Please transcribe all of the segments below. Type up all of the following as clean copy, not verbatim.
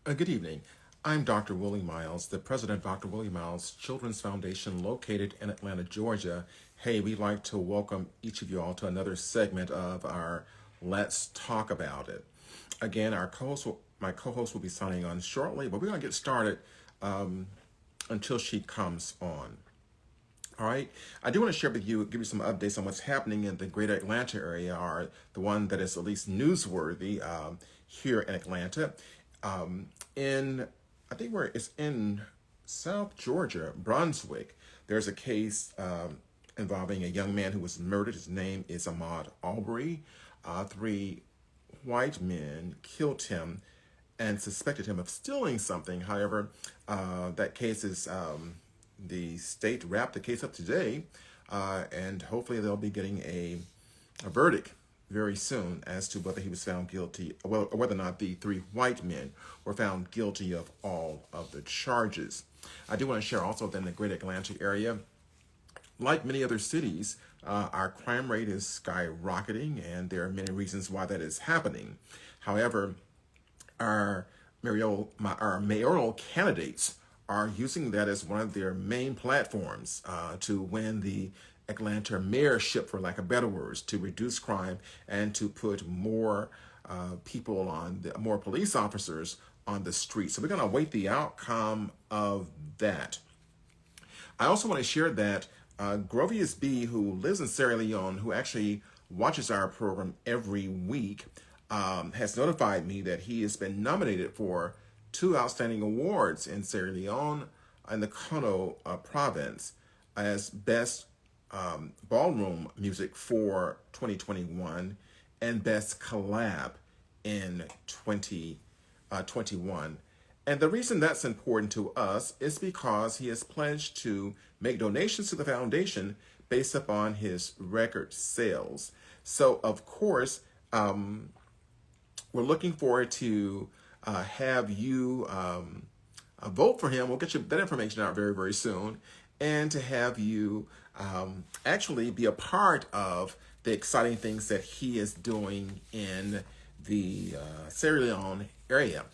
Good evening. I'm Dr. Willie Miles, the president of Dr. Willie Miles Children's Foundation located in Atlanta, Georgia. Hey, we'd like to welcome each of you all to another segment of our Let's Talk About It. Again, my co-host will be signing on shortly, but we're going to get started until she comes on. All right. I do want to share with you, give you some updates on what's happening in the greater Atlanta area, or the one that is at least newsworthy here in Atlanta. In, I think where it's in South Georgia, Brunswick, there's a case involving a young man who was murdered. His name is Ahmaud Arbery. Three white men killed him and suspected him of stealing something. However, that case is the state wrapped the case up today, and hopefully they'll be getting a verdict very soon as to whether he was found guilty, or whether or not the three white men were found guilty of all of the charges. I do want to share also that in the greater Atlanta area, like many other cities, our crime rate is skyrocketing, and there are many reasons why that is happening. However, our mayoral candidates are using that as one of their main platforms to win the Atlanta mayorship, for lack of better words, to reduce crime and to put more more police officers on the street. So we're going to await the outcome of that. I also want to share that Grovius B., who lives in Sierra Leone, who actually watches our program every week, has notified me that he has been nominated for two outstanding awards in Sierra Leone and the Kono province as Best Ballroom Music for 2021 and Best Collab in 2021. And the reason that's important to us is because he has pledged to make donations to the foundation based upon his record sales. So, of course, we're looking forward to have you vote for him. We'll get you that information out very, very soon. And to have you actually be a part of the exciting things that he is doing in the Sierra Leone area.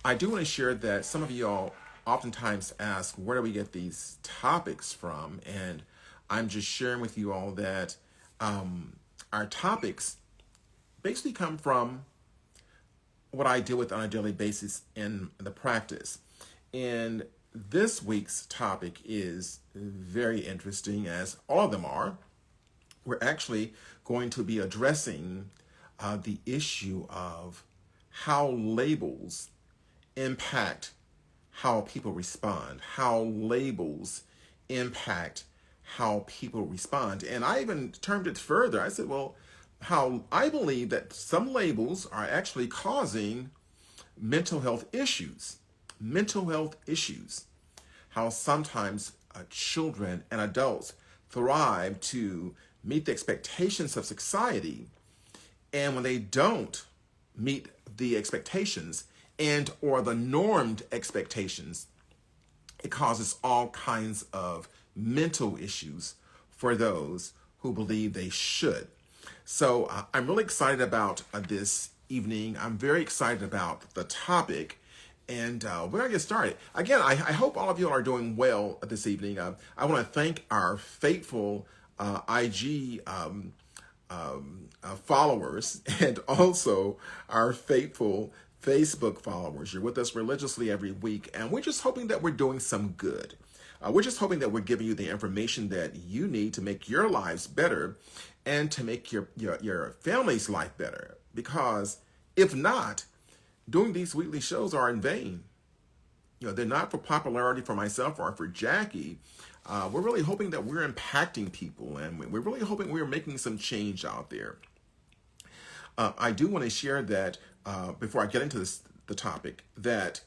I do want to share that some of you all oftentimes ask, where do we get these topics from? And I'm just sharing with you all that our topics basically come from what I deal with on a daily basis in the practice. And this week's topic is very interesting, as all of them are. We're actually going to be addressing the issue of how labels impact how people respond, how labels impact how people respond. And I even termed it further. I said, well, how I believe that some labels are actually causing mental health issues. Mental health issues. How sometimes children and adults thrive to meet the expectations of society, and when they don't meet the expectations and or the normed expectations, it causes all kinds of mental issues for those who believe they should. So I'm really excited about this evening. I'm very excited about the topic, and we're going to get started. Again, I hope all of you are doing well this evening. I want to thank our faithful IG followers, and also our faithful Facebook followers. You're with us religiously every week, and we're just hoping that we're doing some good. We're just hoping that we're giving you the information that you need to make your lives better and to make your family's life better. Because if not, doing these weekly shows are in vain. You know, they're not for popularity for myself or for Jackie. We're really hoping that we're impacting people, and we're really hoping we're making some change out there. I do want to share that before I get into the topic, that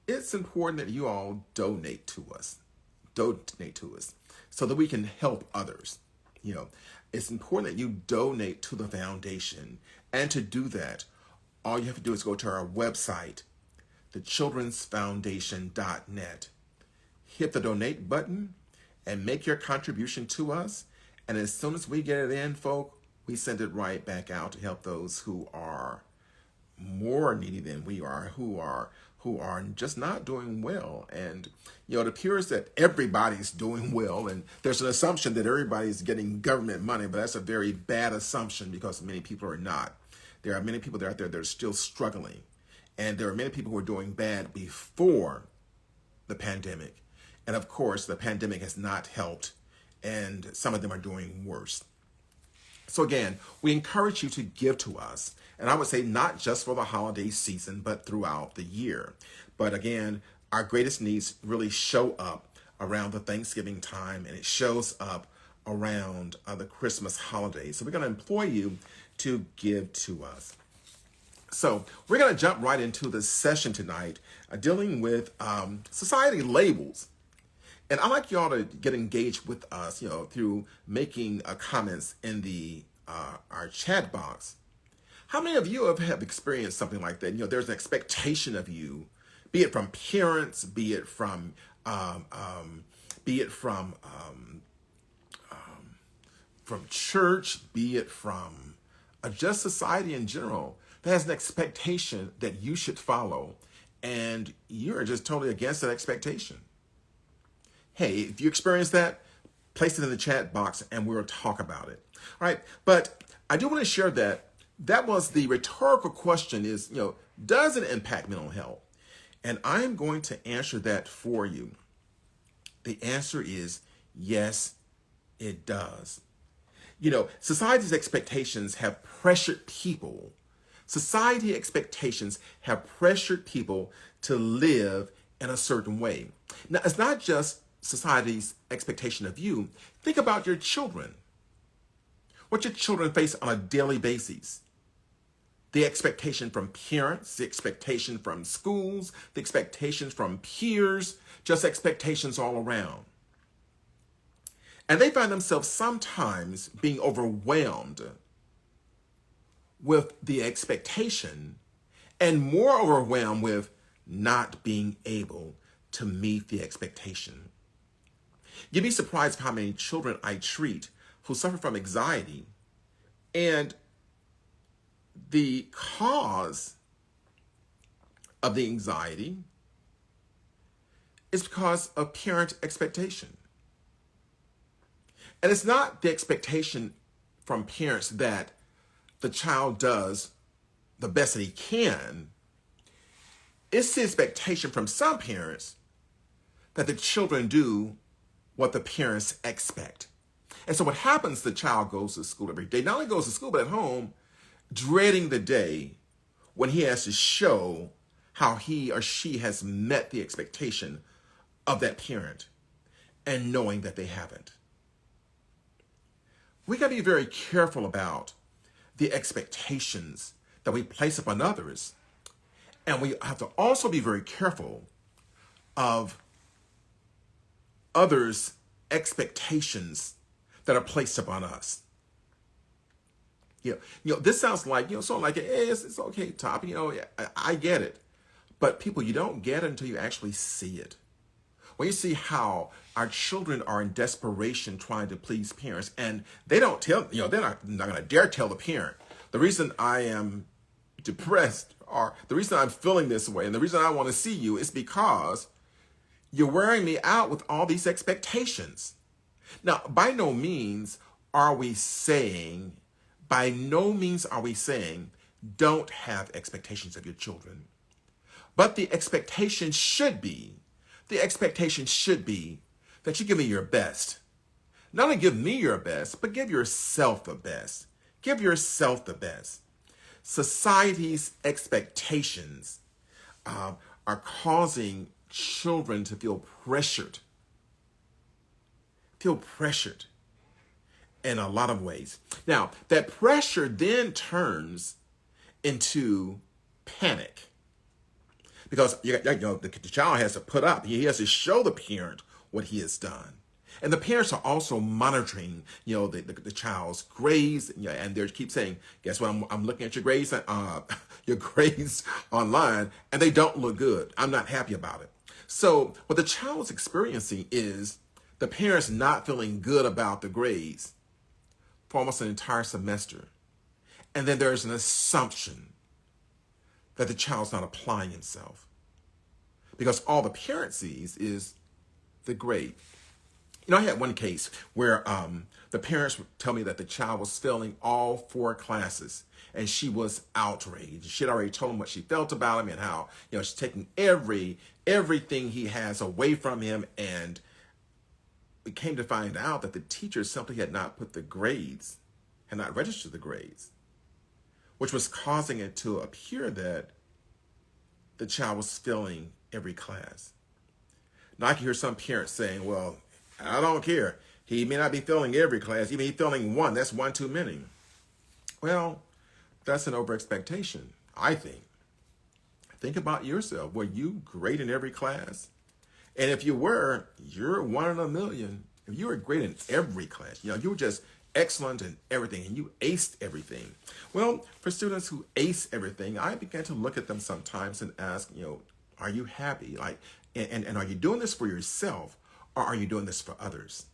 it's important that you all donate to us so that we can help others. You know, it's important that you donate to the foundation, and to do that, all you have to do is go to our website, thechildrensfoundation.net. Hit the donate button and make your contribution to us. And as soon as we get it in, folk, we send it right back out to help those who are more needy than we are, who are just not doing well. And it appears that everybody's doing well, and there's an assumption that everybody's getting government money, but that's a very bad assumption because many people are not. There are many people out there that are still struggling, and there are many people who are doing bad before the pandemic. And of course, the pandemic has not helped, and some of them are doing worse. So again, we encourage you to give to us. And I would say not just for the holiday season, but throughout the year. But again, our greatest needs really show up around the Thanksgiving time, and it shows up around the Christmas holidays. So we're going to implore you to give to us. So we're going to jump right into the session tonight, dealing with society labels. And I'd like y'all to get engaged with us, through making comments in the our chat box. How many of you have experienced something like that? There's an expectation of you, be it from parents, be it from church, be it from just society in general, that has an expectation that you should follow, and you're just totally against that expectation. Hey, if you experience that, place it in the chat box and we'll talk about it. All right, but I do want to share that was the rhetorical question is, does it impact mental health? And I'm going to answer that for you. The answer is yes, it does. Society's expectations have pressured people. Society expectations have pressured people to live in a certain way. Now, it's not just society's expectation of you. Think about your children. What your children face on a daily basis. The expectation from parents, the expectation from schools, the expectations from peers, just expectations all around. And they find themselves sometimes being overwhelmed with the expectation and more overwhelmed with not being able to meet the expectation. You'd be surprised how many children I treat who suffer from anxiety, and the cause of the anxiety is because of parent expectation. And it's not the expectation from parents that the child does the best that he can. It's the expectation from some parents that the children do what the parents expect. And so what happens, the child goes to school every day, not only goes to school, but at home, dreading the day when he has to show how he or she has met the expectation of that parent and knowing that they haven't. We got to be very careful about the expectations that we place upon others. And we have to also be very careful of others' expectations that are placed upon us. This sounds like, sort of like, hey, it's okay, Top, I get it. But people, you don't get it until you actually see it. When you see how our children are in desperation trying to please parents, and they don't tell, they're not going to dare tell the parent. The reason I am depressed, or the reason I'm feeling this way, and the reason I want to see you is because you're wearing me out with all these expectations. Now, by no means are we saying, don't have expectations of your children. But the expectation should be that you give me your best. Not only give me your best, but give yourself the best. Give yourself the best. Society's expectations are causing children to feel pressured in a lot of ways. Now, that pressure then turns into panic. Because the child has to put up, he has to show the parent what he has done. And the parents are also monitoring, the child's grades, and they keep saying, guess what, I'm looking at your grades, your grades online, and they don't look good. I'm not happy about it. So what the child is experiencing is the parents not feeling good about the grades for almost an entire semester. And then there's an assumption that the child's not applying himself. Because all the parent sees is the grade. You know, I had one case where the parents would tell me that the child was failing all 4 classes, and she was outraged. She had already told him what she felt about him and how, she's taking everything he has away from him. And we came to find out that the teacher simply had not put the grades, had not registered the grades, which was causing it to appear that the child was failing every class. Now, I can hear some parents saying, well, I don't care. He may not be failing every class. He may be failing 1. That's 1 too many. Well, that's an over-expectation, I think. Think about yourself. Were you great in every class? And if you were, you're 1 in a million. If you were great in every class, you were just excellent in everything and you aced everything. Well, for students who ace everything, I began to look at them sometimes and ask, are you happy? And are you doing this for yourself, or are you doing this for others?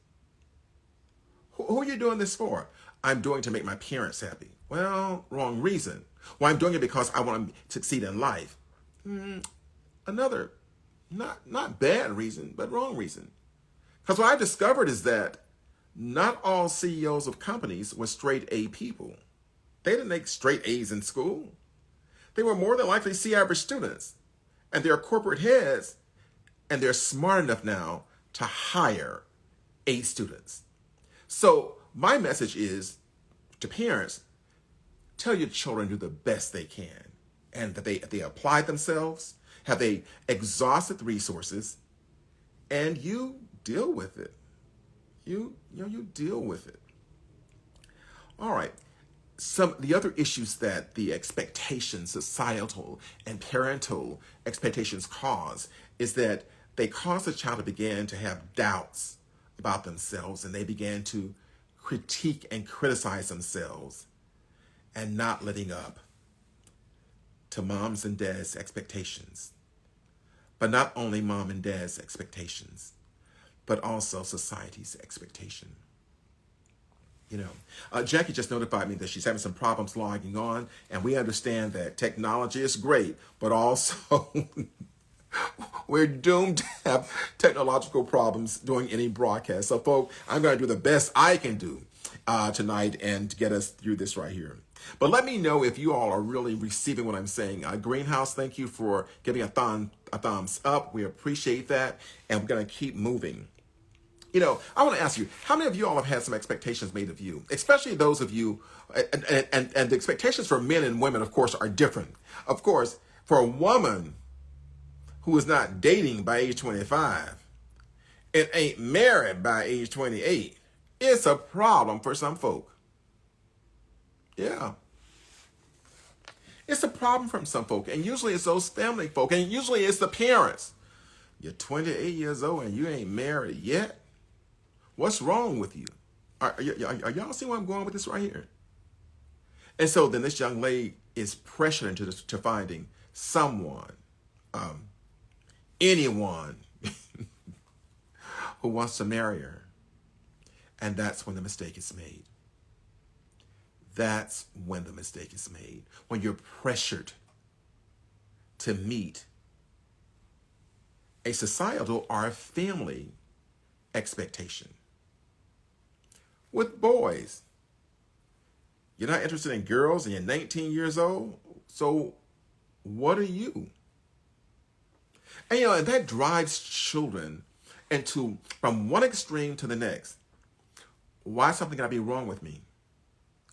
Who are you doing this for? I'm doing it to make my parents happy. Well, wrong reason. Well, I'm doing it because I want to succeed in life. Another, not bad reason, but wrong reason. Because what I've discovered is that not all CEOs of companies were straight A people. They didn't make straight A's in school. They were more than likely C-average students. And they're corporate heads, and they're smart enough now to hire A students. So my message is to parents, tell your children to do the best they can, and that they applied themselves, have they exhausted the resources, and you deal with it. You deal with it. All right. Some of the other issues that the expectations, societal and parental expectations cause, is that they cause the child to begin to have doubts about themselves, and they begin to critique and criticize themselves and not living up to mom's and dad's expectations. But not only mom and dad's expectations, but also society's expectation. Jackie just notified me that she's having some problems logging on, and we understand that technology is great, but also we're doomed to have technological problems during any broadcast. So, folks, I'm going to do the best I can do tonight and get us through this right here. But let me know if you all are really receiving what I'm saying. Greenhouse, thank you for giving a thumbs up. We appreciate that, and we're going to keep moving. I want to ask you, how many of you all have had some expectations made of you, especially those of you, and the expectations for men and women, of course, are different. Of course, for a woman who is not dating by age 25 and ain't married by age 28, it's a problem for some folk. Yeah. It's a problem for some folk, and usually it's those family folk, and usually it's the parents. You're 28 years old and you ain't married yet? What's wrong with you? Are y'all seeing where I'm going with this right here? And so then this young lady is pressured into to finding someone, anyone who wants to marry her. And that's when the mistake is made. That's when the mistake is made. When you're pressured to meet a societal or a family expectation. With boys, you're not interested in girls and you're 19 years old, so what are you? And and that drives children into, from one extreme to the next. Why is something gotta be wrong with me?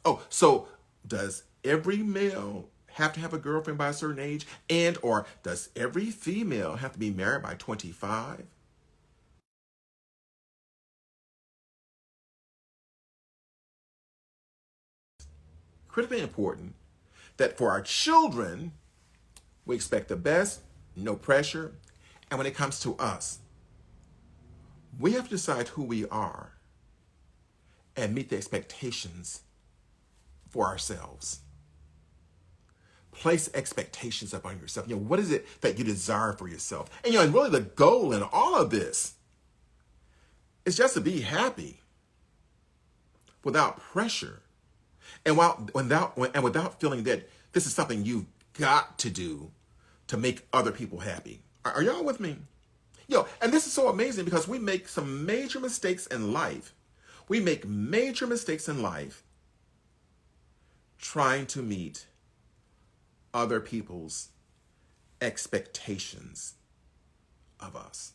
Oh, so does every male have to have a girlfriend by a certain age? And or does every female have to be married by 25? Critically important that for our children, we expect the best, no pressure. And when it comes to us, we have to decide who we are and meet the expectations for ourselves. Place expectations upon yourself. What is it that you desire for yourself? And and really the goal in all of this is just to be happy without pressure. And without feeling that this is something you got to do to make other people happy. Are y'all with me? And this is so amazing because we make some major mistakes in life. We make major mistakes in life trying to meet other people's expectations of us.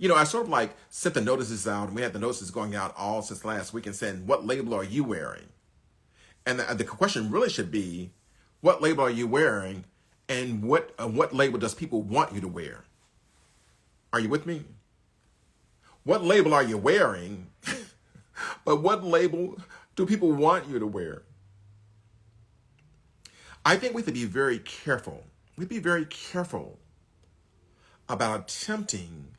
I sort of like sent the notices out, and we had the notices going out all since last week and saying, what label are you wearing? And the question really should be, what label are you wearing, and what label does people want you to wear? Are you with me? What label are you wearing? But what label do people want you to wear? I think we have to be very careful. We'd be very careful about attempting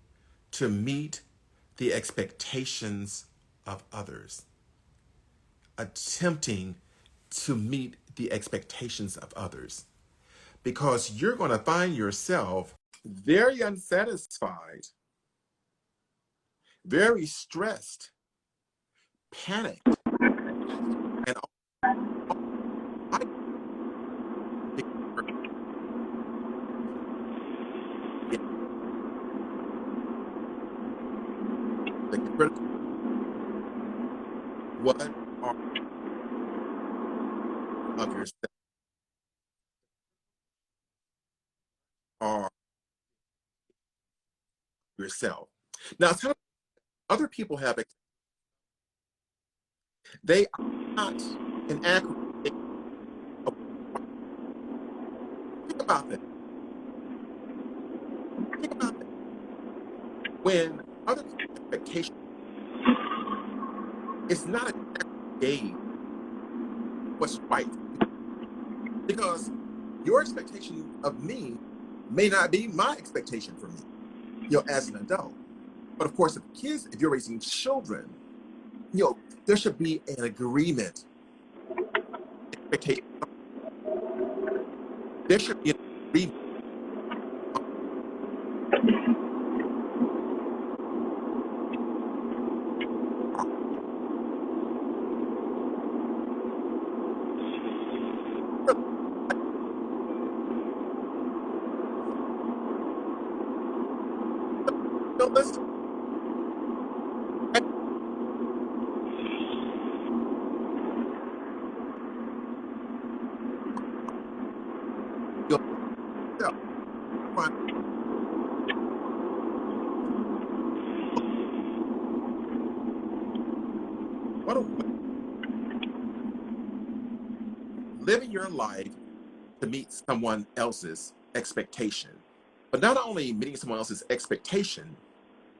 to meet the expectations of others. Attempting to meet the expectations of others. Because you're going to find yourself very unsatisfied, very stressed, panicked, and I the critical what are of yourself are yourself. Now, some other people have they are not an accurate. Think about that. Think about that. When other people's expectation is not an accurate gauge what's right, because your expectation of me may not be my expectation for me, as an adult. But of course, if you're raising children, there should be an agreement. Expectation. There should be an agreement. Listen. Living your life to meet someone else's expectation, but not only meeting someone else's expectation,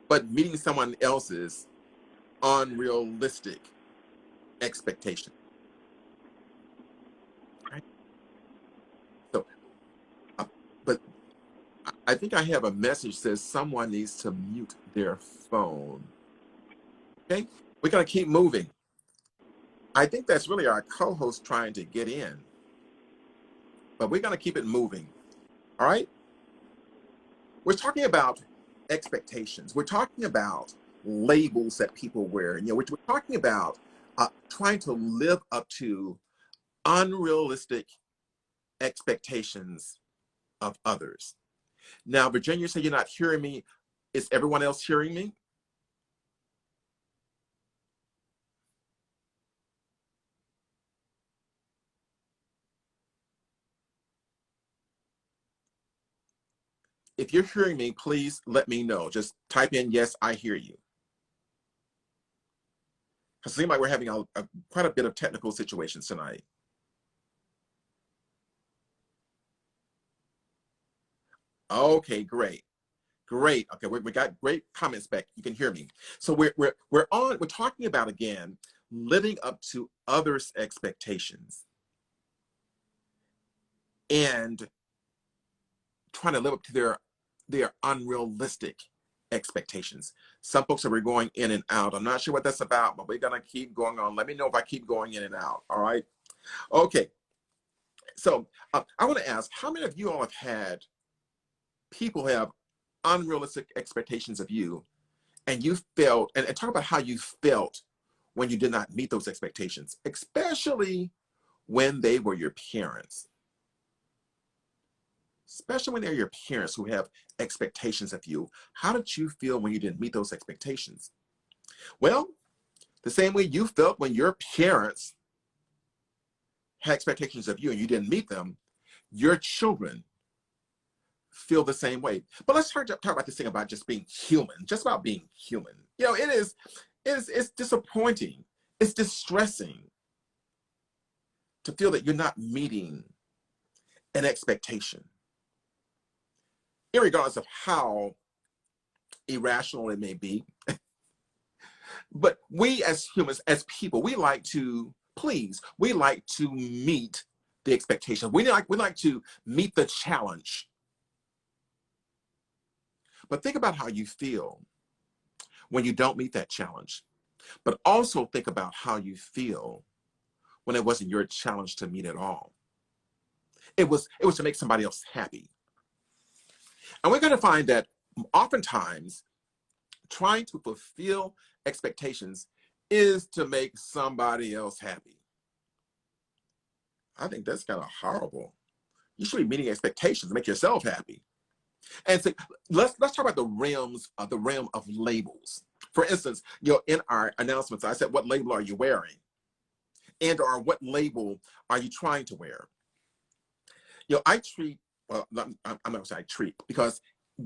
but meeting someone else's unrealistic expectation. Right? So, but I think I have a message that says someone needs to mute their phone. Okay, we're gonna keep moving. I think that's really our co-host trying to get in, but we're gonna keep it moving. All right. We're talking about expectations. We're talking about labels that people wear. We're talking about trying to live up to unrealistic expectations of others. Now, Virginia, you say you're not hearing me. Is everyone else hearing me? If you're hearing me, please let me know. Just type in, yes, I hear you. It seems like we're having quite a bit of technical situations tonight. Okay, great. Great. Okay, we got great comments back. You can hear me. So we're talking about, again, living up to others' expectations and trying to live up to their unrealistic expectations. Some folks are going in and out. I'm not sure what that's about, but we're gonna keep going on. Let me know if I keep going in and out. All right. Okay. So I want to ask, how many of you all have had people have unrealistic expectations of you, and you felt, and talk about how you felt when you did not meet those expectations, especially when they were your parents. especially when they're your parents who have expectations of you. How did you feel when you didn't meet those expectations? Well, the same way you felt when your parents had expectations of you and you didn't meet them, your children feel the same way. But let's talk about this thing about just being human, just about being human. You know, it's disappointing. It's distressing to feel that you're not meeting an expectation, irregardless of how irrational it may be. But we as humans, as people, we like to please. We like to meet the expectation. We like to meet the challenge. But think about how you feel when you don't meet that challenge. But also think about how you feel when it wasn't your challenge to meet at all. It was to make somebody else happy. And we're going to find that oftentimes trying to fulfill expectations is to make somebody else happy. I think that's kind of horrible. You should be meeting expectations to make yourself happy. And so let's talk about the realm of labels. For instance, in our announcements, I said, what label are you wearing? And or what label are you trying to wear? I treat, well, I'm not going to say I treat, because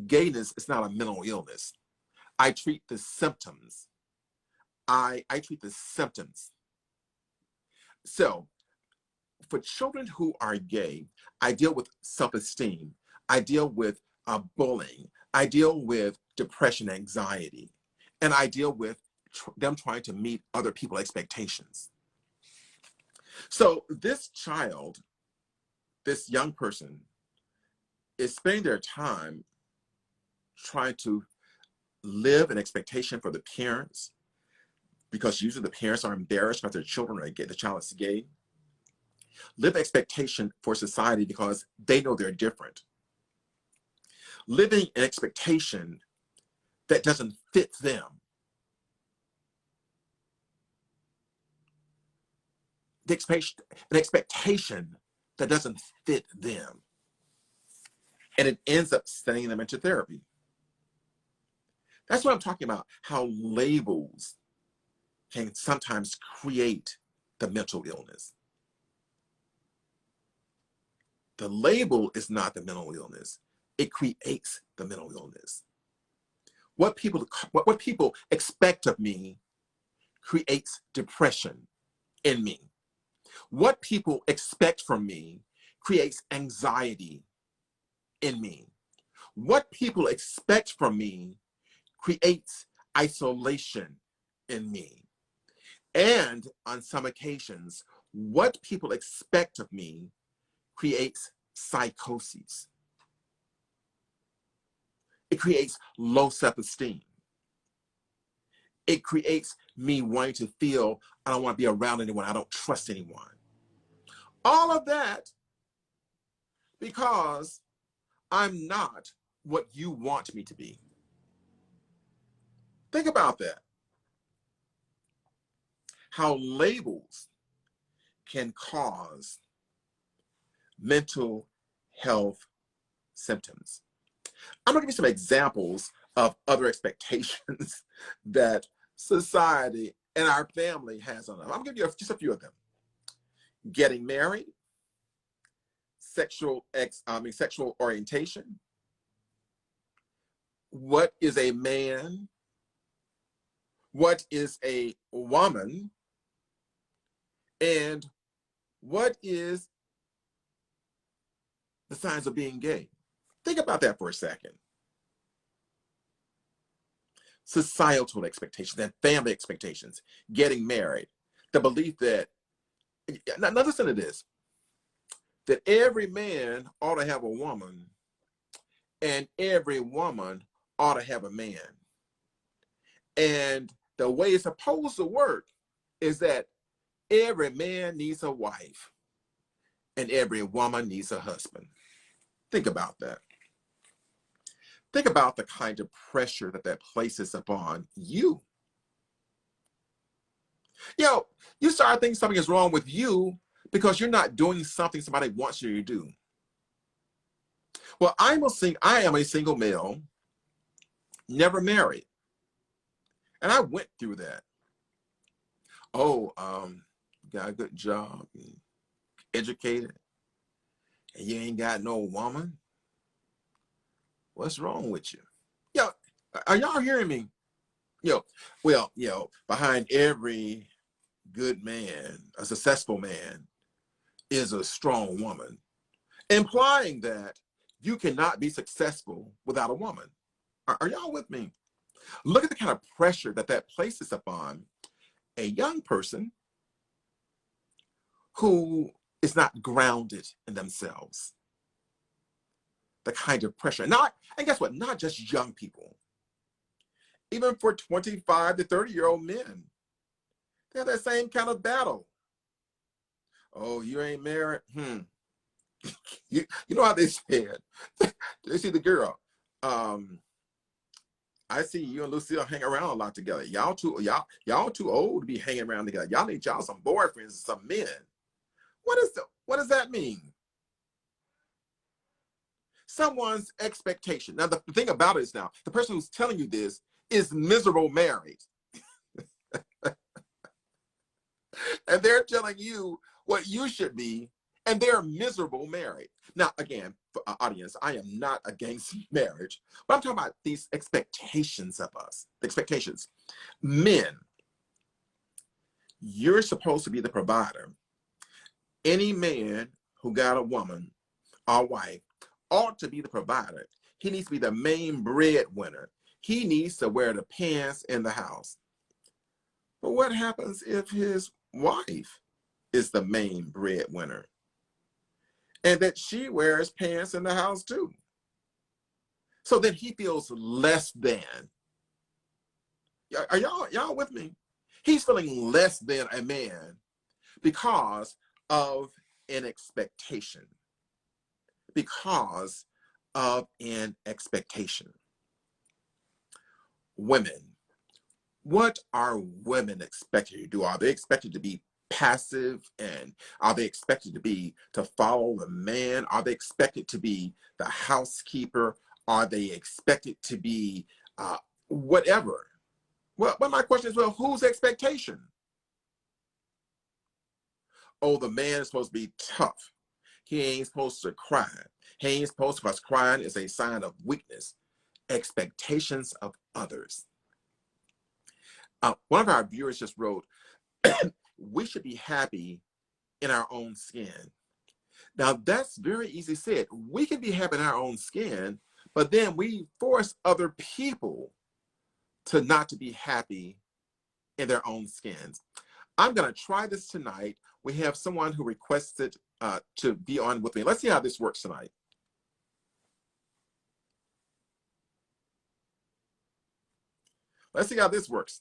gayness is not a mental illness. I treat the symptoms. I treat the symptoms. So for children who are gay, I deal with self-esteem. I deal with bullying. I deal with depression, anxiety, and I deal with them trying to meet other people's expectations. So this child, this young person, is spending their time trying to live an expectation for the parents, because usually the parents are embarrassed because their children are gay, the child is gay. Live expectation for society because they know they're different. Living an expectation that doesn't fit them. An expectation that doesn't fit them. And it ends up sending them into therapy. That's what I'm talking about, how labels can sometimes create the mental illness. The label is not the mental illness. It creates the mental illness. What people expect of me creates depression in me. What people expect from me creates anxiety in me. What people expect from me creates isolation in me. And on some occasions, what people expect of me creates psychoses. It creates low self-esteem. It creates me wanting to feel I don't want to be around anyone, I don't trust anyone. All of that because I'm not what you want me to be. Think about that. How labels can cause mental health symptoms. I'm going to give you some examples of other expectations that society and our family has on them. I'm going to give you just a few of them. Getting married, sexual orientation. What is a man? What is a woman? And what is the signs of being gay? Think about that for a second. Societal expectations and family expectations, getting married, the belief that, now listen to this, that every man ought to have a woman and every woman ought to have a man. And the way it's supposed to work is that every man needs a wife and every woman needs a husband. Think about that. Think about the kind of pressure that places upon you. You start thinking something is wrong with you because you're not doing something somebody wants you to do. Well, I am a single male, never married. And I went through that. Oh, got a good job, educated, and you ain't got no woman? What's wrong with you? Yo, are y'all hearing me? Behind every good man, a successful man, is a strong woman, implying that you cannot be successful without a woman. Are y'all with me? Look at the kind of pressure that places upon a young person who is not grounded in themselves. The kind of pressure. And guess what? Not just young people. Even for 25 to 30-year-old men, they have that same kind of battle. Oh, you ain't married? You know how they said, they see the girl. I see you and Lucille hang around a lot together. Y'all too old to be hanging around together. Y'all need y'all some boyfriends, some men. What does that mean? Someone's expectation. Now, the thing about it is now, the person who's telling you this is miserable married. And they're telling you what you should be, and they're miserable married. Now, again, for our audience, I am not against marriage, but I'm talking about these expectations of us. Expectations. Men, you're supposed to be the provider. Any man who got a woman or wife ought to be the provider. He needs to be the main breadwinner. He needs to wear the pants in the house. But what happens if his wife is the main breadwinner and that she wears pants in the house too? So then he feels less than. Are y'all with me? He's feeling less than a man because of an expectation. Because of an expectation. Women, what are women expected to do? Are they expected to be passive, and are they expected to follow the man? Are they expected to be the housekeeper? Are they expected to be whatever? Well, but my question is, well, whose expectation? Oh, the man is supposed to be tough. He ain't supposed to cry. He ain't supposed to, because crying is a sign of weakness. Expectations of others. One of our viewers just wrote, we should be happy in our own skin. Now, that's very easy said. We can be happy in our own skin, but then we force other people to not to be happy in their own skins. I'm going to try this tonight. We have someone who requested to be on with me. Let's see how this works tonight. Let's see how this works.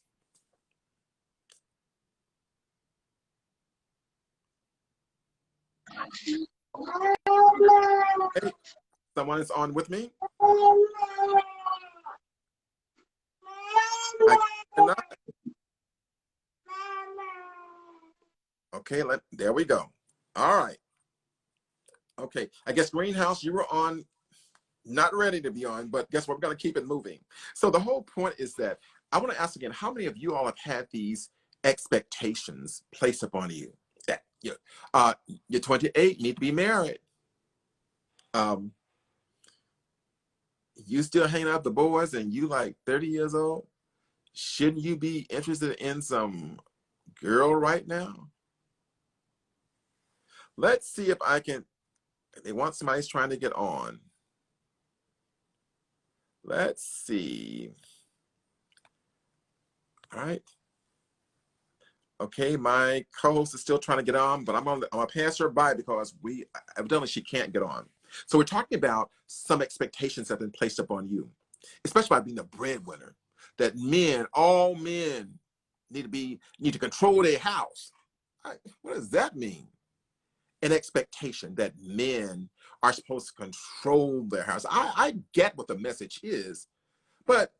Hey, someone is on with me? I cannot. Okay, there we go. All right. Okay, I guess Greenhouse, you were on, not ready to be on, but guess what? We're going to keep it moving. So the whole point is that I want to ask again, how many of you all have had these expectations placed upon you? That you're 28, you need to be married. You still hanging out with the boys and you like 30 years old? Shouldn't you be interested in some girl right now? Let's see if I can, they want somebody's trying to get on. Let's see. All right. Okay, my co-host is still trying to get on, but I'm gonna pass her by because evidently she can't get on. So we're talking about some expectations that have been placed upon you, especially by being the breadwinner. That all men need to control their house. What does that mean? An expectation that men are supposed to control their house. I get what the message is, but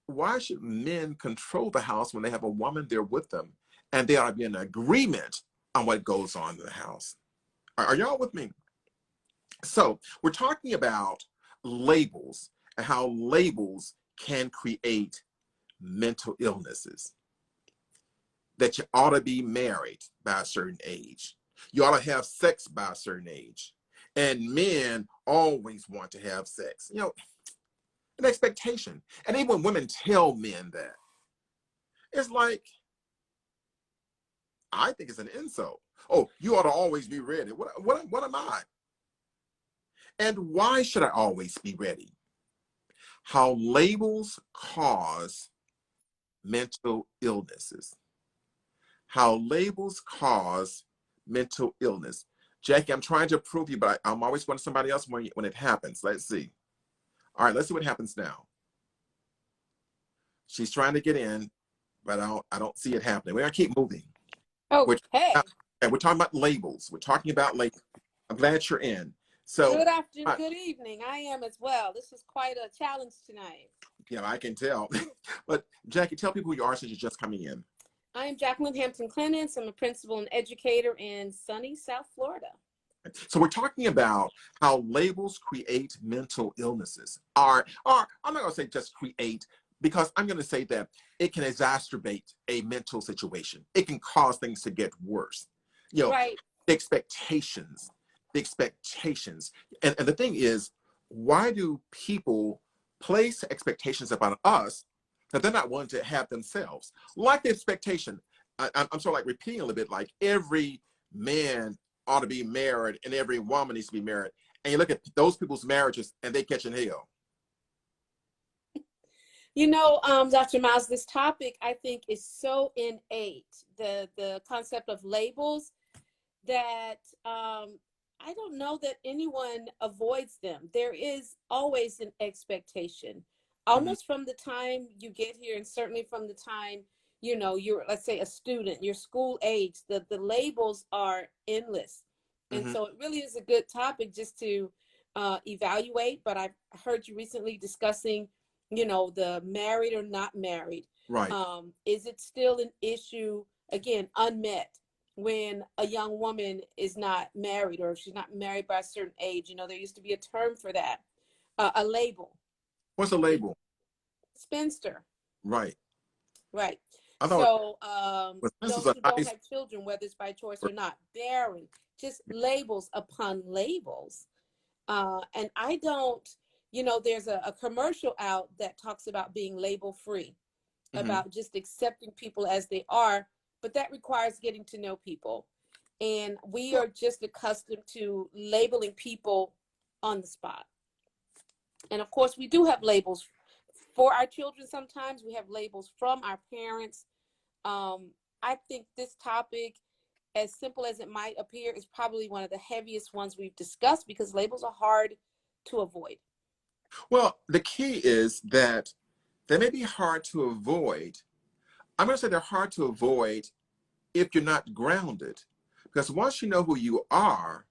why should men control the house when they have a woman there with them and they ought to be in agreement on what goes on in the house? Are y'all with me? So we're talking about labels and how labels can create mental illnesses. That you ought to be married by a certain age. You ought to have sex by a certain age. And men always want to have sex. You know, an expectation. And even when women tell men that, it's like, I think it's an insult. Oh, you ought to always be ready. What am I? And why should I always be ready? How labels cause mental illnesses. How labels cause mental illness. Jackie, I'm trying to prove you, but I'm always going to somebody else when it happens. Let's see. All right, let's see what happens now. She's trying to get in, but I don't see it happening. We're gonna keep moving. Oh, hey. And we're talking about labels. We're talking about labels. I'm glad you're in. So Good afternoon, good evening. I am as well. This is quite a challenge tonight. yeah, I can tell. But Jackie, tell people who you are since you're just coming in. I am Jacqueline Hampton Clements. I'm a principal and educator in sunny South Florida. So we're talking about how labels create mental illnesses. Or I'm not going to say just create, because I'm going to say that it can exacerbate a mental situation. It can cause things to get worse. You know, right. the expectations. And the thing is, why do people place expectations upon us that they're not willing to have themselves? Like the expectation, I'm sort of like repeating a little bit, like every man ought to be married and every woman needs to be married. And you look at those people's marriages and they catch in hell. You know, Dr. Miles, this topic I think is so innate, the concept of labels, that I don't know that anyone avoids them. There is always an expectation, almost from the time you get here, and certainly from the time, you know, you're, let's say, a student, your school age, the labels are endless. And so it really is a good topic just to evaluate. But I've heard you recently discussing, you know, the married or not married. Right. Is it still an issue, again, unmet, when a young woman is not married, or if she's not married by a certain age? You know, there used to be a term for that, a label. What's a label? Spinster. Right. Right. I thought So those who don't have children, whether it's by choice or not, barren, just labels upon labels. And I don't, you know, there's a commercial out that talks about being label free, about just accepting people as they are, but that requires getting to know people. And we are just accustomed to labeling people on the spot. And of course, we do have labels for our children. Sometimes we have labels from our parents. I think this topic, as simple as it might appear, is probably one of the heaviest ones we've discussed, because labels are hard to avoid. Well, the key is that they may be hard to avoid. I'm going to say they're hard to avoid if you're not grounded. Because once you know who you are,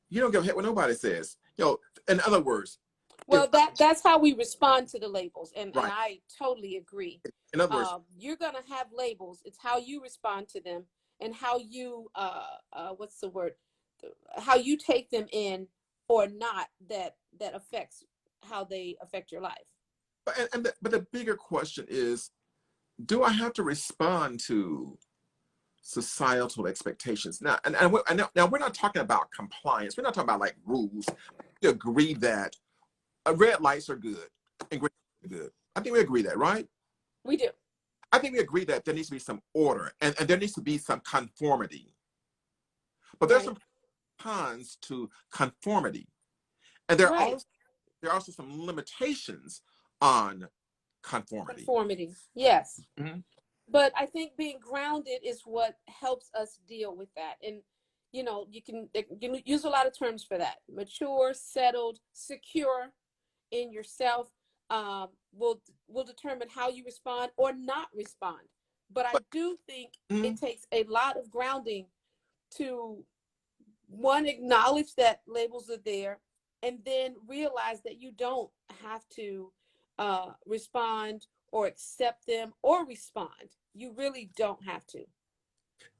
you don't give a heck what nobody says. You know, in other words. Well, that's how we respond to the labels. And, right. and I totally agree. In other words, you're going to have labels. It's how you respond to them and how you, what's the word? How you take them in or not, that affects how they affect your life. But the bigger question is, do I have to respond to societal expectations? Now, now we're not talking about compliance. We're not talking about like rules. We agree that red lights are good and green lights are good. I think we agree that, right? We do. I think we agree that there needs to be some order and there needs to be some conformity. But there's some cons to conformity. And there are also some limitations on conformity. Yes. But I think being grounded is what helps us deal with that. And, you know, you can use a lot of terms for that. Mature, settled, secure in yourself will determine how you respond or not respond. But I do think it takes a lot of grounding to, one, acknowledge that labels are there, and then realize that you don't have to respond or accept them or respond. You really don't have to.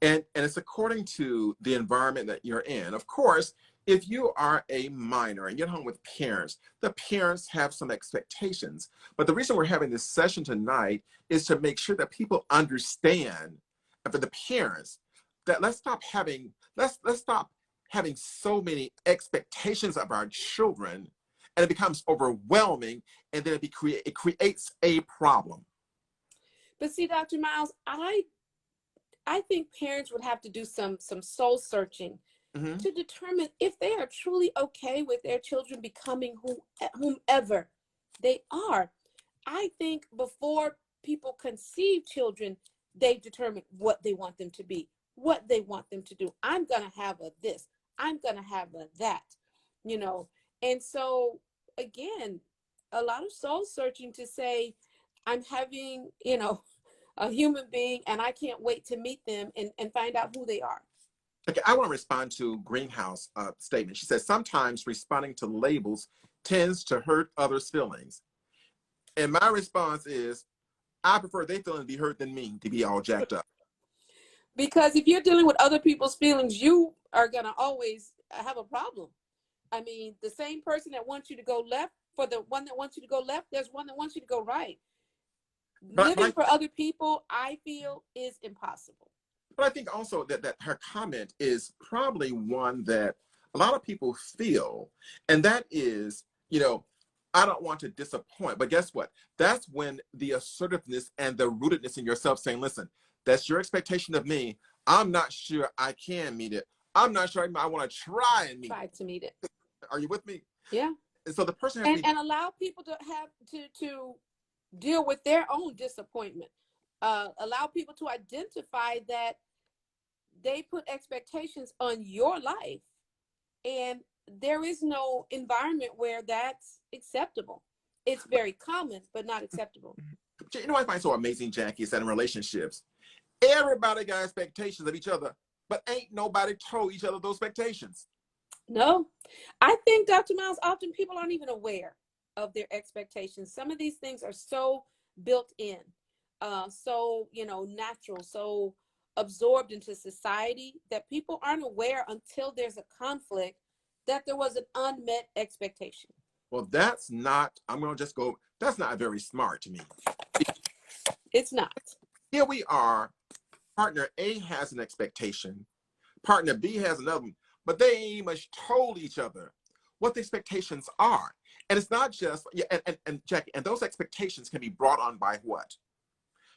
And it's according to the environment that you're in. Of course, if you are a minor and you're home with parents, the parents have some expectations. But the reason we're having this session tonight is to make sure that people understand, and for the parents, that let's stop having so many expectations of our children, and it becomes overwhelming, and then it creates a problem. But see, Dr. Miles, I think parents would have to do some soul searching Mm-hmm. to determine if they are truly okay with their children becoming whomever they are. I think before people conceive children, they determine what they want them to be, what they want them to do. I'm going to have a this, I'm going to have a that, you know. And so, again, a lot of soul searching to say, I'm having, a human being and I can't wait to meet them and find out who they are. Okay, I want to respond to Greenhouse statement. She says sometimes responding to labels tends to hurt others' feelings. And my response is, I prefer they feeling to be hurt than me to be all jacked up. Because if you're dealing with other people's feelings, you are going to always have a problem. I mean, the same person that wants you to go left, for the one that wants you to go left, there's one that wants you to go right. Living for other people, I feel, is impossible. But I think also that her comment is probably one that a lot of people feel, and that is, I don't want to disappoint. But guess what? That's when the assertiveness and the rootedness in yourself saying, listen, that's your expectation of me. I'm not sure I can meet it. I'm not sure I want to try and meet it. Are you with me? Yeah. And so the person has and allow people to have to deal with their own disappointment. Allow people to identify that they put expectations on your life, and there is no environment where that's acceptable. It's very common, but not acceptable. You know what I find so amazing, Jackie, is that in relationships, everybody got expectations of each other, but ain't nobody told each other those expectations. No, I think, Dr. Miles, often people aren't even aware of their expectations. Some of these things are so built in, so, natural, so absorbed into society that people aren't aware until there's a conflict that there was an unmet expectation. Well, I'm going to just go, that's not very smart to me. It's not. Here we are, partner A has an expectation, partner B has another one, but they ain't much told each other what the expectations are. And it's not just, and Jackie, and those expectations can be brought on by what?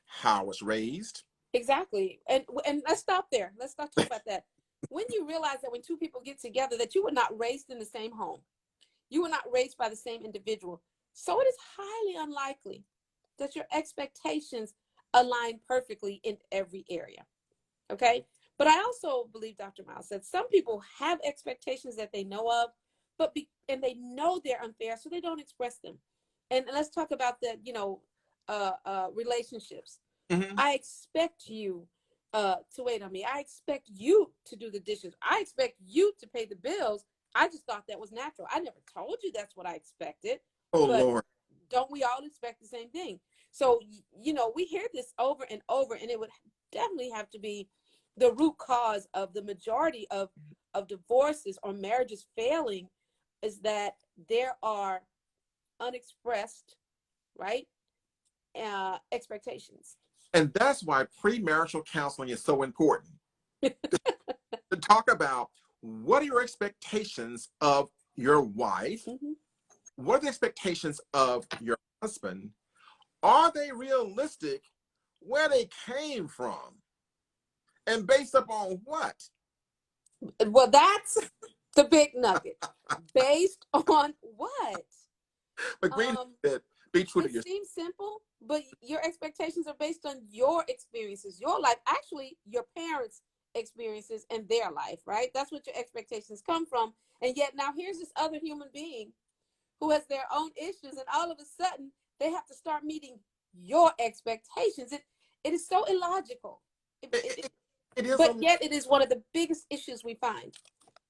How I was raised. Exactly. And let's stop there. Let's not talk about that. When you realize that when two people get together, that you were not raised in the same home, you were not raised by the same individual, so it is highly unlikely that your expectations align perfectly in every area. Okay? But I also believe, Dr. Miles, that some people have expectations that they know of, and they know they're unfair, so they don't express them. And let's talk about that, relationships. Mm-hmm. I expect you to wait on me. I expect you to do the dishes. I expect you to pay the bills. I just thought that was natural. I never told you that's what I expected. Oh, but Lord. Don't we all expect the same thing? So, we hear this over and over, and it would definitely have to be the root cause of the majority of divorces or marriages failing, is that there are unexpressed, right, expectations. And that's why premarital counseling is so important. To talk about what are your expectations of your wife? Mm-hmm. What are the expectations of your husband? Are they realistic where they came from? And based upon what? Well, that's the big nugget. Based on what? But Green said, be true to yourself. It seems simple, but your expectations are based on your experiences, your life, actually your parents' experiences and their life, right? That's what your expectations come from. And yet now here's this other human being who has their own issues, and all of a sudden they have to start meeting your expectations. It is so illogical. It is, but yet it is one of the biggest issues we find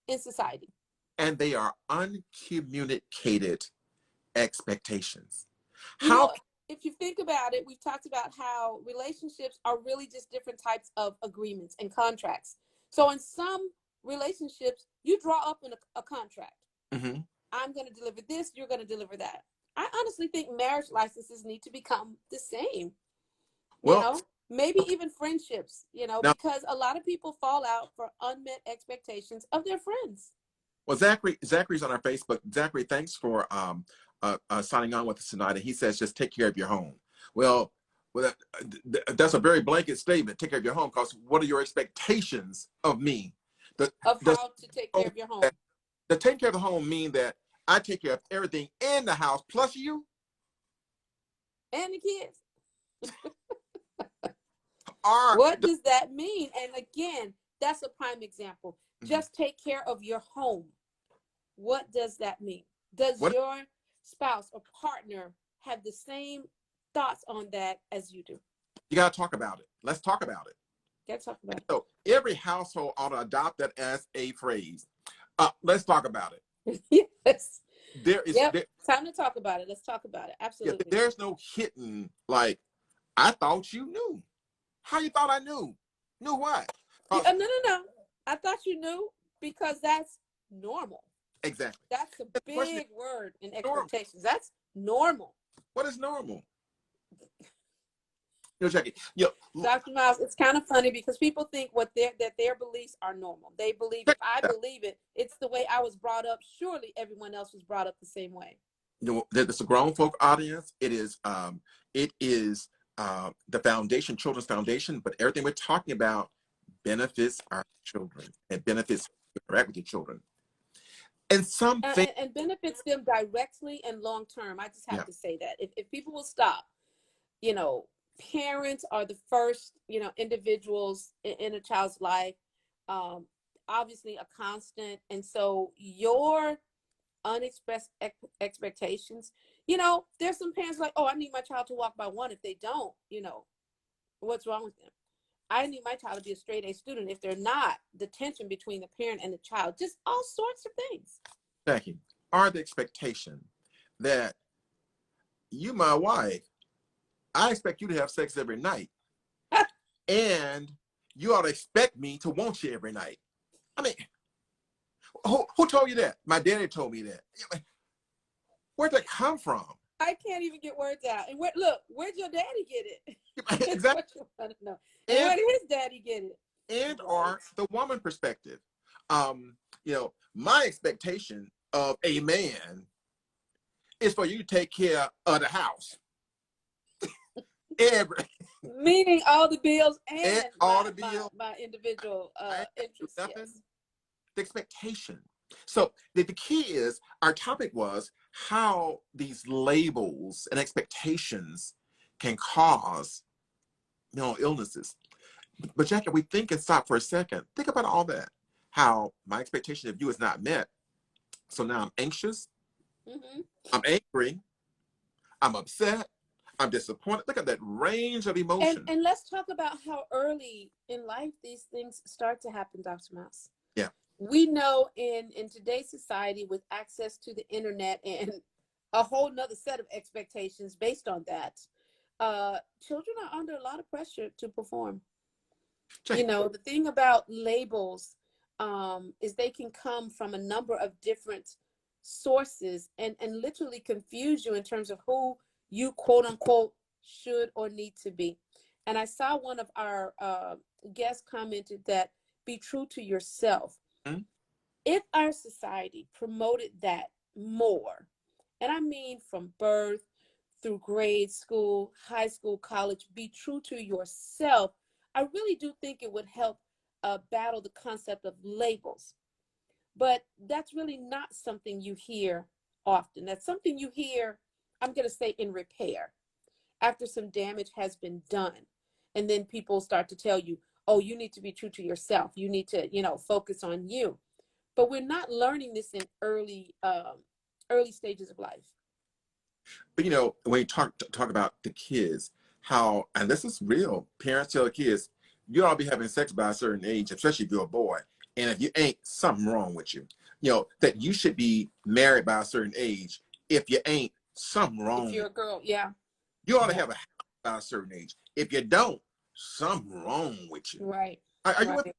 in society. And they are uncommunicated expectations. If you think about it, we've talked about how relationships are really just different types of agreements and contracts. So in some relationships, you draw up in a contract. Mm-hmm. I'm going to deliver this, you're going to deliver that. I honestly think marriage licenses need to become the same. You Well, know, maybe even friendships, you know, now, because a lot of people fall out for unmet expectations of their friends. well, Zachary's on our Facebook. Zachary, thanks for signing on with us tonight. And he says, just take care of your home. Well, that's a very blanket statement. Take care of your home, because what are your expectations of me? The, Of does how to take care of your home. the taking care of the home mean that I take care of everything in the house plus you? And the kids. Or What does that mean? And again, that's a prime example. Mhm. Just take care of your home. What does that mean? Does What your spouse or partner have the same thoughts on that as you do? you got to talk about it. Let's talk about it. Let's talk about So every household ought to adopt that as a phrase. Let's talk about it. it. Yes. There is Yep. Time to talk about it. Let's talk about it. Absolutely. there's no hidden, like, I thought you knew. How you thought I knew? Knew what? No. I thought you knew, because that's normal. Exactly. That's a The question is, big word in normal. expectations. That's normal. What is normal? Jackie. Dr. Miles, it's kind of funny because people think that their beliefs are normal. They believe, if I believe it, it's the way I was brought up. Surely everyone else was brought up the same way. It's a grown folk audience. It is the foundation, Children's Foundation, but everything we're talking about benefits our children. It benefits interact with your children. And something and benefits them directly and long term. I just have to say that. If people will stop, you know, parents are the first, you know, individuals in a child's life, obviously a constant. And so your unexpressed expectations, you know, there's some parents like, oh, I need my child to walk by one. If they don't, you know, what's wrong with them? I need my child to be a straight A student. If they're not, the tension between the parent and the child, just all sorts of things. Jackie, are the expectation that you, my wife, I expect you to have sex every night, and you ought to expect me to want you every night. I mean, who told you that? My daddy told me that. Where'd that come from? I can't even get words out. And where'd your daddy get it? Exactly. I don't know. And where did his daddy get it? And or the woman perspective. My expectation of a man is for you to take care of the house. Meaning all the bills and all the bills. My individual interests. Yes. The expectation. So the key is, our topic was how these labels and expectations can cause, illnesses. But Jackie, we think and stop for a second. Think about all that. How my expectation of you is not met. So now I'm anxious. Mm-hmm. I'm angry. I'm upset. I'm disappointed. Look at that range of emotion. And let's talk about how early in life these things start to happen, Dr. Mouse. Yeah. We know in today's society, with access to the internet and a whole nother set of expectations based on that, children are under a lot of pressure to perform. You know, the thing about labels is they can come from a number of different sources and literally confuse you in terms of who you quote unquote should or need to be. And I saw one of our guests commented that be true to yourself. Mm-hmm. If our society promoted that more, and I mean from birth through grade school, high school, college, be true to yourself, I really do think it would help battle the concept of labels. But that's really not something you hear often. That's something you hear, I'm going to say, in repair, after some damage has been done. And then people start to tell you, oh, you need to be true to yourself. You need to, focus on you. But we're not learning this in early stages of life. But, when you talk about the kids, how, and this is real, parents tell the kids, you ought to be having sex by a certain age, especially if you're a boy. And if you ain't, something wrong with you. That you should be married by a certain age. If you ain't, something wrong. If you're a girl, yeah. You ought to have a house by a certain age. If you don't, something wrong with you. Right. Are you with me?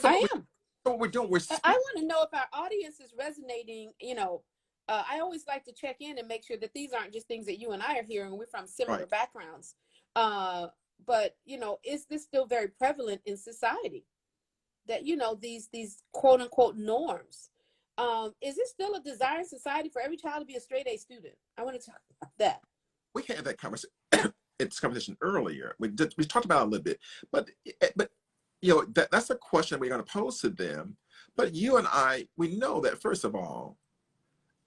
I am. So what we're doing, we're I speaking. want to know if our audience is resonating. I always like to check in and make sure that these aren't just things that you and I are hearing. We're from similar Right. backgrounds. But is this still very prevalent in society? That these quote unquote norms. Is it still a desire in society for every child to be a straight A student? I want to talk about that. We had that conversation. It's conversation earlier. We talked about it a little bit, but that's a question we're going to pose to them. But you and I, we know that first of all,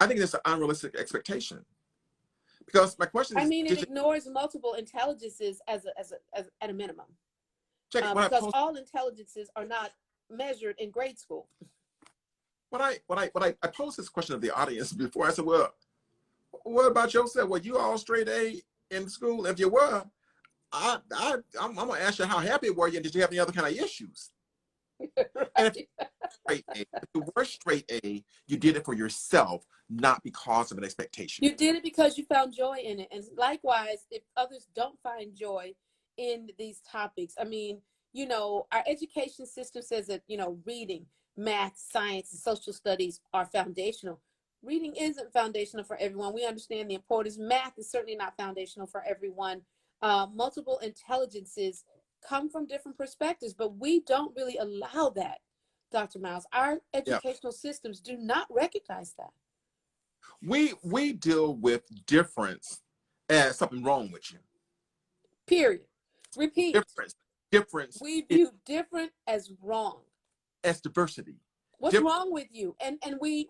I think it's an unrealistic expectation because my question I is, mean, it did you ignores multiple intelligences as at a minimum, check it? because all intelligences are not measured in grade school. I posed this question to the audience before. I said, well, what about yourself? Were you all straight A in school? If you were, I'm gonna ask you how happy were you, and did you have any other kind of issues? And if you were straight A, you did it for yourself, not because of an expectation. You did it because you found joy in it. And likewise, if others don't find joy in these topics, I mean, our education system says that, reading, math, science, and social studies are foundational. Reading isn't foundational for everyone. We understand the importance. Math is certainly not foundational for everyone. Multiple intelligences come from different perspectives, but we don't really allow that, Dr. Miles. Our Yeah, educational systems do not recognize that. we deal with difference as something wrong with you. Period. Repeat. Difference We is view different as wrong. as diversity. What's Different, wrong with you? And we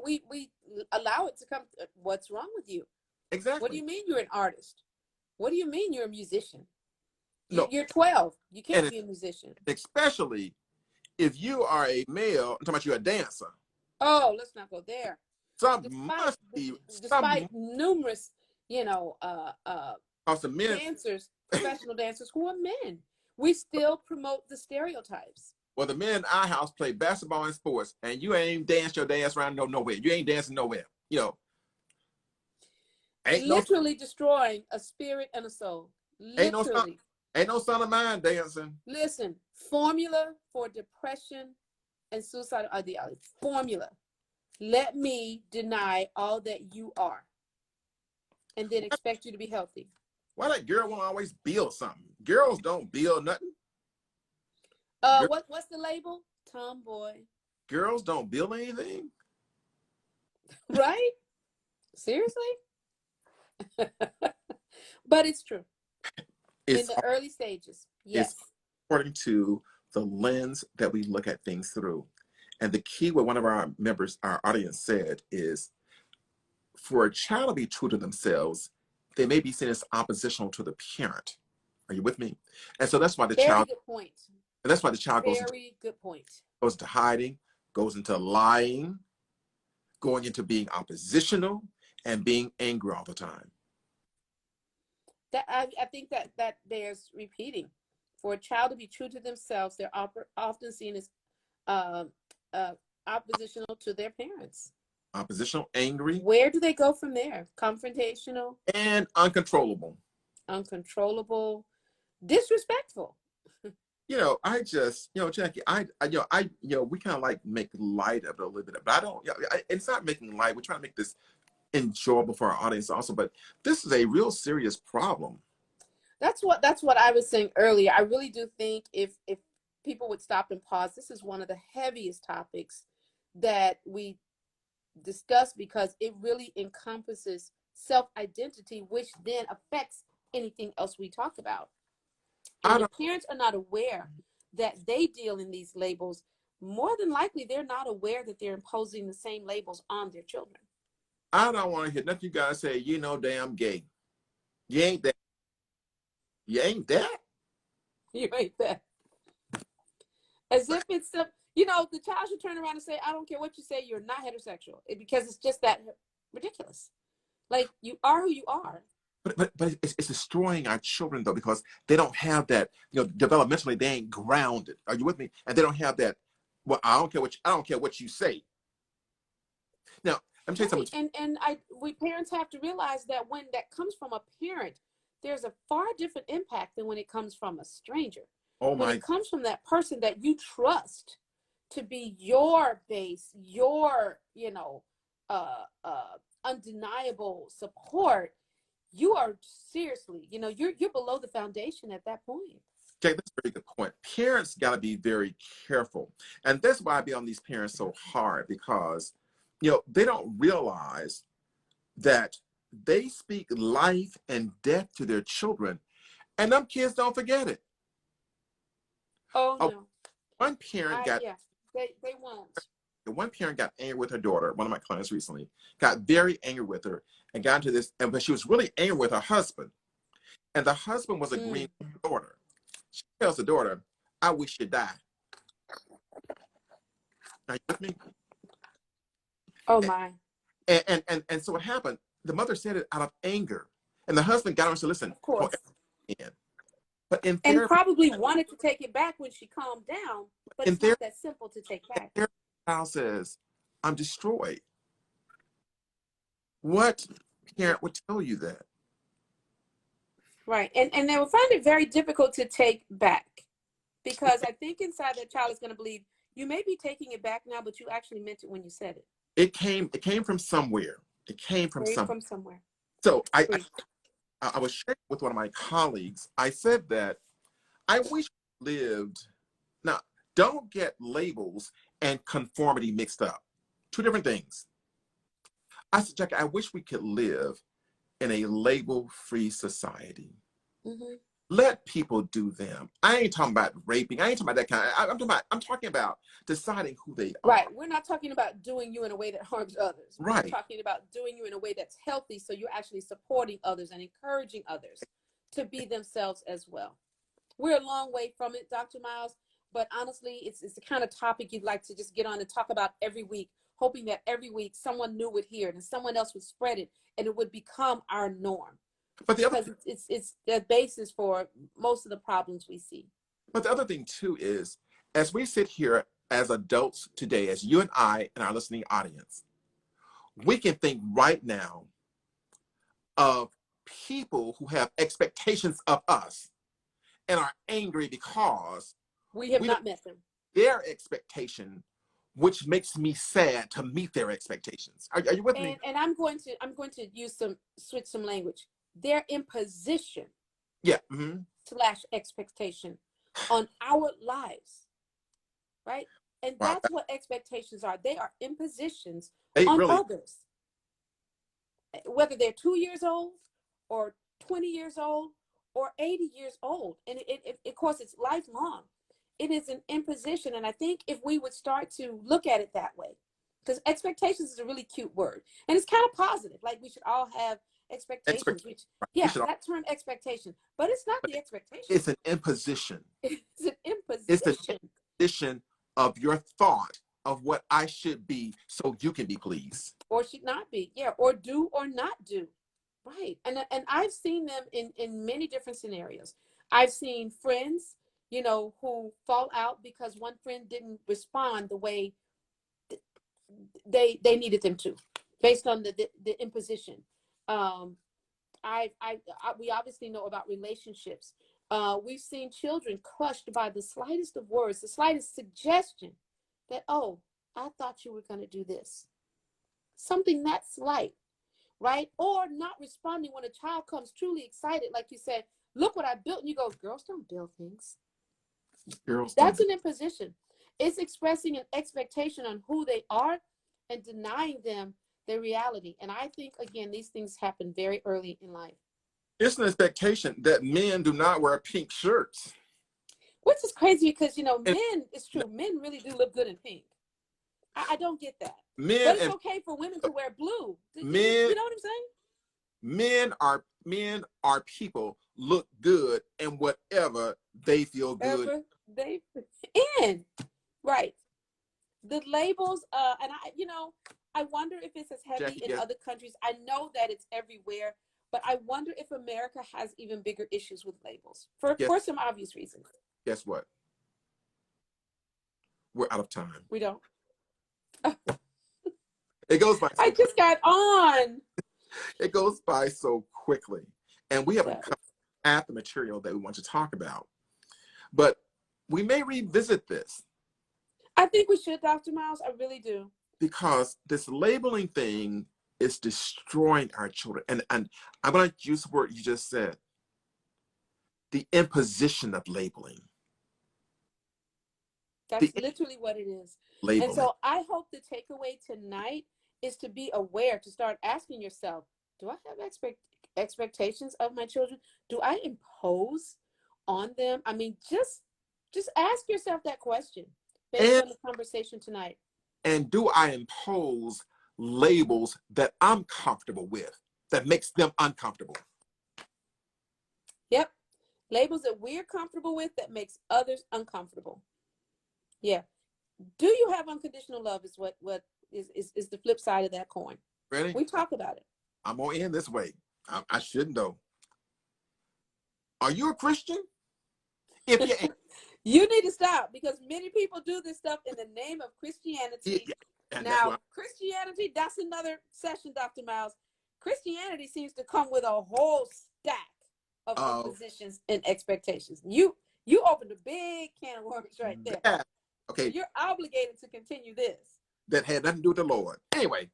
allow it to come. What's wrong with you? What do exactly. you mean you're an artist? What do you mean you're a musician? No, You're 12. You and can't be a musician. especially if you are a male, I'm talking about you're a dancer. Oh, let's not go there. Some Despite must be some despite numerous, awesome men. dancers, professional dancers who are men, we still promote the stereotypes. Well, the men in our house play basketball and sports, and you ain't danced your dance around nowhere. You ain't dancing nowhere. Ain't no Literally destroying a spirit and a soul. ain't no son, Literally. ain't no son of mine dancing. Listen, formula for depression and suicidal ideology. Formula. Let me deny all that you are and then expect you to be healthy. Why that girl want to always build something? Girls don't build nothing. What's the label? Tomboy. Girls don't build anything. Right? Seriously? But it's true. In It's the early stages. it's Yes. according to the lens that we look at things through. And the key, what one of our members, our audience said, is for a child to be true to themselves, they may be seen as oppositional to the parent. Are you with me? And so that's why the Very child, good point. and that's why the child Very good point. goes into hiding, goes into lying, going into being oppositional, and being angry all the time. That I think that bears repeating. For a child to be true to themselves, they're often seen as uh, oppositional to their parents. Oppositional, angry, Where do they go from there? Confrontational, and uncontrollable. uncontrollable, disrespectful. I just, Jackie, we kind of like make light of it a little bit, but I don't, it's not making light. We're trying to make this enjoyable for our audience also, but this is a real serious problem. That's what I was saying earlier. I really do think if people would stop and pause, this is one of the heaviest topics that we discuss because it really encompasses self-identity, which then affects anything else we talk about. And if parents are not aware that they deal in these labels, more than likely they're not aware that they're imposing the same labels on their children. I don't want to hear nothing you guys say, damn gay. You ain't that. You ain't that. You ain't that. As if it's the child should turn around and say, I don't care what you say, you're not heterosexual. Because it's just that ridiculous. Like, you are who you are. But it's destroying our children though, because they don't have that, developmentally they ain't grounded. Are you with me? And they don't have that. Well, I don't care what you say. Now, let me tell you something. And we parents have to realize that when that comes from a parent, there's a far different impact than when it comes from a stranger. Oh When my! it comes from that person that you trust, to be your base, your, undeniable support, you are seriously, you're below the foundation at that point. Okay, that's a very good point. Parents got to be very careful. And that's why I be on these parents so hard, because, they don't realize that they speak life and death to their children, and them kids don't forget it. Oh no. One parent got Yeah, they won't. One parent got angry with her daughter. One of my clients recently got very angry with her and got into this, but she was really angry with her husband. And the husband was agreeing with the daughter. She tells the daughter, "I wish you die." Are you with me? Oh my. And so what happened? The mother said it out of anger, and the husband got on and said, "Listen, of course." But in and therapy, probably wanted to take it back when she calmed down, but it's not that simple to take back. The child says, "I'm destroyed." What parent would tell you that? Right. And they will find it very difficult to take back, because I think inside that child is going to believe you may be taking it back now, but you actually meant it when you said it. It came from somewhere. It came from somewhere. So I was sharing with one of my colleagues. I said that I wish we lived. Now, don't get labels and conformity mixed up. Two different things. I said, Jackie, I wish we could live in a label-free society. Mm-hmm. Let people do them. I ain't talking about raping. I ain't talking about that kind of, I'm talking about deciding who they are. Right. We're not talking about doing you in a way that harms others. Right. We're talking about doing you in a way that's healthy, so you're actually supporting others and encouraging others to be themselves as well. We're a long way from it, Dr. Miles, but honestly, it's the kind of topic you'd like to just get on and talk about every week, hoping that every week someone new would hear it and someone else would spread it, and it would become our norm. But because it's the basis for most of the problems we see. But the other thing too is, as we sit here as adults today, as you and I and our listening audience, we can think right now of people who have expectations of us and are angry because we have not met them. Their expectation, which makes me sad to meet their expectations. Are you with me? And I'm going to switch some language. Their imposition, / expectation on our lives, right? And that's what expectations are. They are impositions on others, whether they're 2 years old or 20 years old or 80 years old. And of course, it's lifelong. It is an imposition. And I think if we would start to look at it that way, because expectations is a really cute word, and it's kind of positive. Like we should all have expectations, that term expectation, but it's not the expectation. It's an imposition. It's an imposition. It's an imposition of your thought of what I should be so you can be pleased. Or should not be. Yeah. Or do or not do. Right. And I've seen them in many different scenarios. I've seen friends, who fall out because one friend didn't respond the way they needed them to, based on the imposition. We obviously know about relationships. We've seen children crushed by the slightest of words, the slightest suggestion that, oh, I thought you were going to do this. Something that slight, right? Or not responding when a child comes truly excited, like you said, look what I built. And you go, girls don't build things. That's an imposition. It's expressing an expectation on who they are and denying them their reality. And I think, again, these things happen very early in life. It's an expectation that men do not wear pink shirts. Which is crazy because, men, it's true, men really do look good in pink. I don't get that. But it's okay for women to wear blue. You know what I'm saying? Men are people, look good in whatever they feel good. Right. The labels, and I wonder if it's as heavy in other countries. I know that it's everywhere, but I wonder if America has even bigger issues with labels for some obvious reasons. Guess what? We're out of time. We don't. It goes by. I just got on. It goes by so quickly, and we haven't come at the material that we want to talk about, but we may revisit this. I think we should, Dr. Miles. I really do. Because this labeling thing is destroying our children. And I'm going to use the word you just said, the imposition of labeling. That's literally what it is. Labeling. And so I hope the takeaway tonight is to be aware, to start asking yourself, do I have expectations of my children? Do I impose on them? I mean, just ask yourself that question based on the conversation tonight. And do I impose labels that I'm comfortable with, that makes them uncomfortable? Yep. Labels that we're comfortable with that makes others uncomfortable. Yeah. Do you have unconditional love is what is the flip side of that coin. Ready? We talk about it. I'm going to end this way. I shouldn't though. Are you a Christian? If you ain't. You need to stop, because many people do this stuff in the name of Christianity. Yeah, now, Christianity, that's another session, Dr. Miles. Christianity seems to come with a whole stack of positions and expectations. You opened a big can of worms right there. Yeah. Okay. So you're obligated to continue this. That had nothing to do with the Lord. Anyway.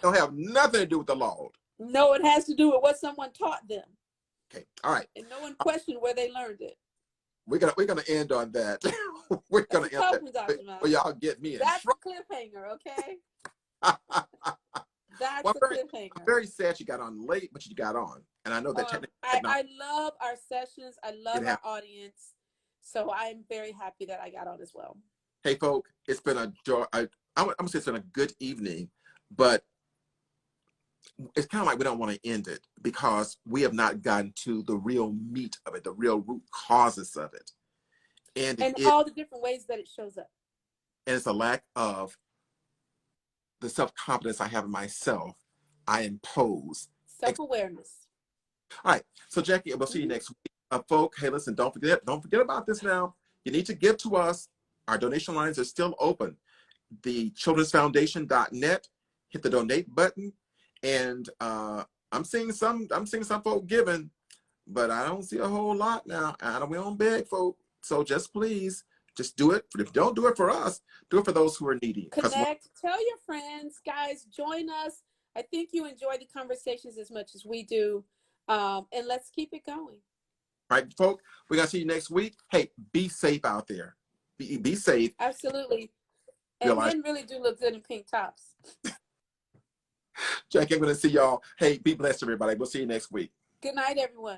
Don't have nothing to do with the Lord. No, it has to do with what someone taught them. Okay, all right. And no one questioned where they learned it. We're gonna end on that. We're gonna end that. Well, y'all get me in That's a cliffhanger, okay? That's a cliffhanger. I'm very sad you got on late, but you got on. And I know that I love our sessions. I love our audience. So I'm very happy that I got on as well. Hey, folk, it's been a joy. I'm gonna say it's been a good evening, but it's kind of like we don't want to end it because we have not gotten to the real meat of it, the real root causes of it. And all the different ways that it shows up. And it's a lack of the self-confidence I have in myself. I impose. Self-awareness. All right. So Jackie, we'll see you next week. Folk, hey, listen, don't forget about this now. You need to give to us. Our donation lines are still open. The childrensfoundation.net, hit the donate button. And I'm seeing some folk giving, but I don't see a whole lot now. We don't beg folk. So just please, just do it. If you don't do it for us, do it for those who are needy. Connect, tell your friends, guys, join us. I think you enjoy the conversations as much as we do. And let's keep it going. All right, folk, we're going to see you next week. Hey, be safe out there. Be safe. Absolutely. And men really do look good in pink tops. Jackie, I'm going to see y'all. Hey, be blessed, everybody. We'll see you next week. Good night, everyone.